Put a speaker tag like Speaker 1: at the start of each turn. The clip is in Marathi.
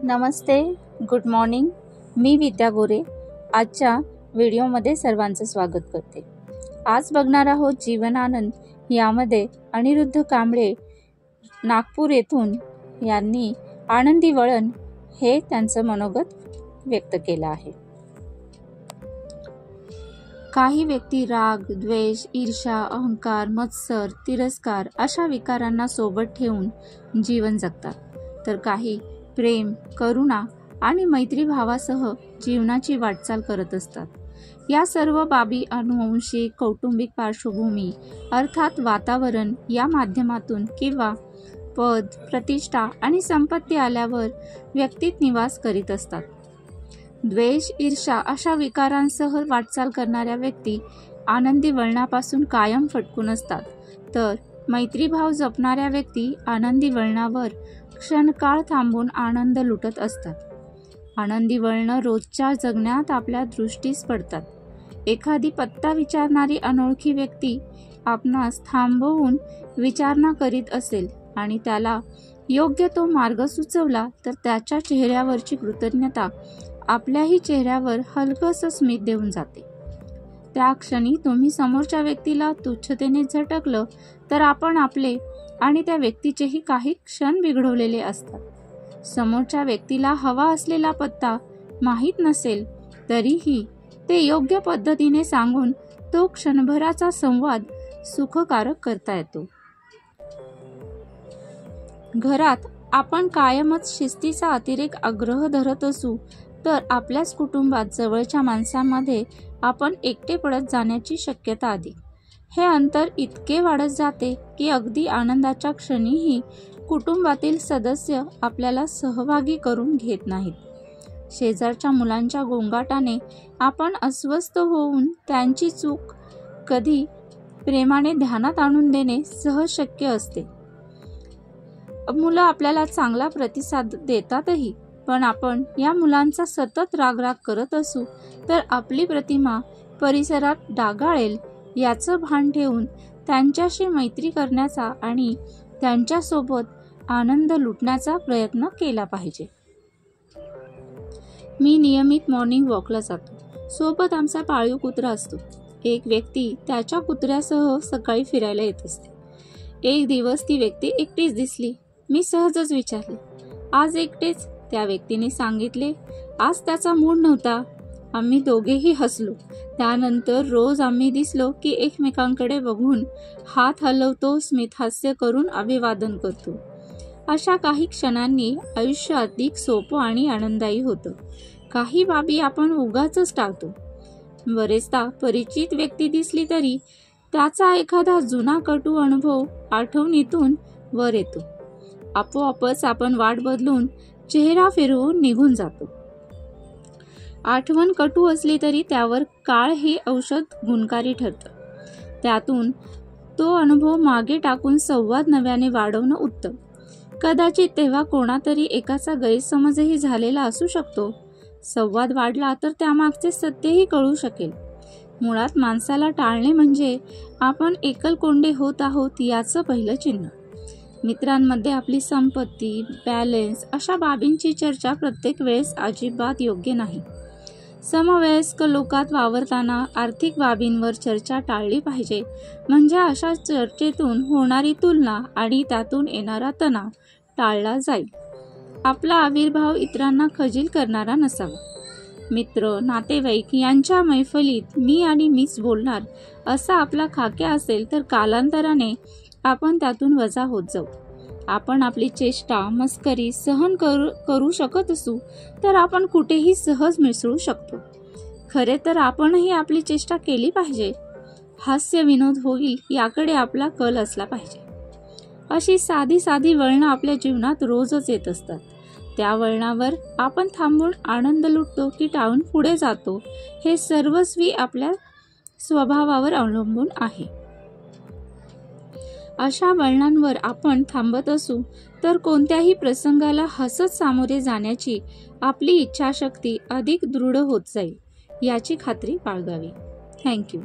Speaker 1: नमस्ते, गुड मॉर्निंग. मी विद्या गोरे आजच्या व्हिडिओमध्ये सर्वांचं स्वागत करते. आज बघणार आहोत जीवनानंद. यामध्ये अनिरुद्ध कांबळे नागपूर येथून यांनी आनंदी वळण हे त्यांचं मनोगत व्यक्त केलं आहे. काही व्यक्ती राग, द्वेष, ईर्ष्या, अहंकार, मत्सर, तिरस्कार अशा विकारांना सोबत ठेवून जीवन जगतात, तर काही प्रेम, करुणा आणि मैत्रीभावासह जीवनाची वाटचाल करत असतात. या सर्व बाबी अनुवंशिक, कौटुंबिक पार्श्वभूमी अर्थात वातावरण या माध्यमातून किंवा पद, प्रतिष्ठा आणि संपत्ती आल्यावर व्यक्तीत निवास करीत असतात. द्वेष, ईर्ष्या अशा विकारांसह वाटचाल करणाऱ्या व्यक्ती आनंदी वळणापासून कायम फटकून असतात, तर मैत्रीभाव जपणाऱ्या व्यक्ती आनंदी वळणावर क्षणकाळ थांबून आनंद लुटत असतात. आनंदी वळणं रोजच्या जगण्यात आपल्या दृष्टीस पडतात. एखादी पत्ता विचारणारी अनोळखी व्यक्ती आपणास थांबवून विचारणा करीत असेल आणि त्याला योग्य तो मार्ग सुचवला, तर त्याच्या चेहऱ्यावरची कृतज्ञता आपल्याही चेहऱ्यावर हलकंसं स्मित देऊन जाते. त्या क्षणी तुम्ही समोरच्या व्यक्तीला तुच्छतेने झटकलं, तर आपण आपले आणि त्या व्यक्तीचेही काही क्षण बिघडवलेले असतात. समोरच्या व्यक्तीला हवा असलेला पत्ता माहीत नसेल तरीही ते योग्य पद्धतीने सांगून तो क्षणभराचा संवाद सुखकारक करता येतो. घरात आपण कायमच शिस्तीचा अतिरेक आग्रह धरत असू, तर आपल्याच कुटुंबात जवळच्या माणसांमध्ये आपण एकटे पडत जाण्याची शक्यता अधिक. हे अंतर इतके वाढत जाते की अगदी आनंदाच्या क्षणीही कुटुंबातील सदस्य आपल्याला सहभागी करून घेत नाहीत. शेजारच्या मुलांच्या गोंगाटाने आपण अस्वस्थ होऊन त्यांची चूक कधी प्रेमाने ध्यानात आणून देणे सहज शक्य असते. मुलं आपल्याला चांगला प्रतिसाद देतातही, पण आपण या मुलांचा सतत रागराग करत असू, तर आपली प्रतिमा परिसरात डागाळेल याचं भान ठेवून त्यांच्याशी मैत्री करण्याचा आणि त्यांच्यासोबत आनंद लुटण्याचा प्रयत्न केला पाहिजे. मी नियमित मॉर्निंग वॉकला जातो. सोबत आमचा पाळीव कुत्रा असतो. एक व्यक्ती त्याच्या कुत्र्यासह सकाळी फिरायला येत असते. एक दिवस ती व्यक्ती एकटीच दिसली. मी सहजच विचारले, आज एकटेच? त्या व्यक्तीने सांगितले, आज त्याचा मूड नव्हता. आम्ही दोघेही हसलो. त्यानंतर रोज आम्ही दिसलो की एकमेकांकडे बघून हात हलवतो, स्मित हास्य करून अभिवादन करतो. अशा काही क्षणांनी आयुष्य अधिक सोपं आणि आनंददायी होतं. काही बाबी आपण उगाचच टाळतो. बरेचदा परिचित व्यक्ती दिसली तरी त्याचा एखादा जुना कटू अनुभव आठवणीतून वर येतो. आपोआपच आपण वाट बदलून चेहरा फिरवून निघून जातो. आठवण कटू असली तरी त्यावर काळ हे औषध गुणकारी ठरतं. त्यातून तो अनुभव मागे टाकून संवाद नव्याने वाढवणं उत्तम. कदाचित तेव्हा कोणातरी एकाचा गैरसमजही झालेला असू शकतो. संवाद वाढला तर त्यामागचे सत्यही कळू शकेल. मुळात माणसाला टाळणे म्हणजे आपण एकलकोंडे होत आहोत याचं पहिलं चिन्ह. मित्रांमध्ये आपली संपत्ती, बॅलन्स अशा बाबींची चर्चा प्रत्येक वेळेस अजिबात योग्य नाही. समवयस्क लोकात वावरताना आर्थिक बाबींवर चर्चा टाळली पाहिजे, म्हणजे अशा चर्चेतून होणारी तुलना आणि त्यातून येणारा तणाव टाळला जाईल. आपला आविर्भाव इतरांना खजील करणारा नसावा. मित्र, नातेवाईक यांच्या मैफलीत मी आणि मीच बोलणार असा आपला खाक्या असेल, तर कालांतराने आपण त्यातून वजा होत जाऊ. आपण आपली चेष्टा, मस्करी सहन करू शकत असू, तर आपण कुठेही सहज मिसळू शकतो. खरे तर आपणही आपली चेष्टा केली पाहिजे. हास्य विनोद होईल याकडे आपला कल असला पाहिजे. अशी साधी साधी वळणं आपल्या जीवनात रोजच येत असतात. त्या वळणावर आपण थांबून आनंद लुटतो की टाळून पुढे जातो, हे सर्वस्वी आपल्या स्वभावावर अवलंबून आहे. अशा वळणांवर आपण थांबत असू, तर कोणत्याही प्रसंगाला हसत सामोरे जाण्याची आपली इच्छाशक्ती अधिक दृढ होत जाईल याची खात्री बाळगावी. थँक्यू.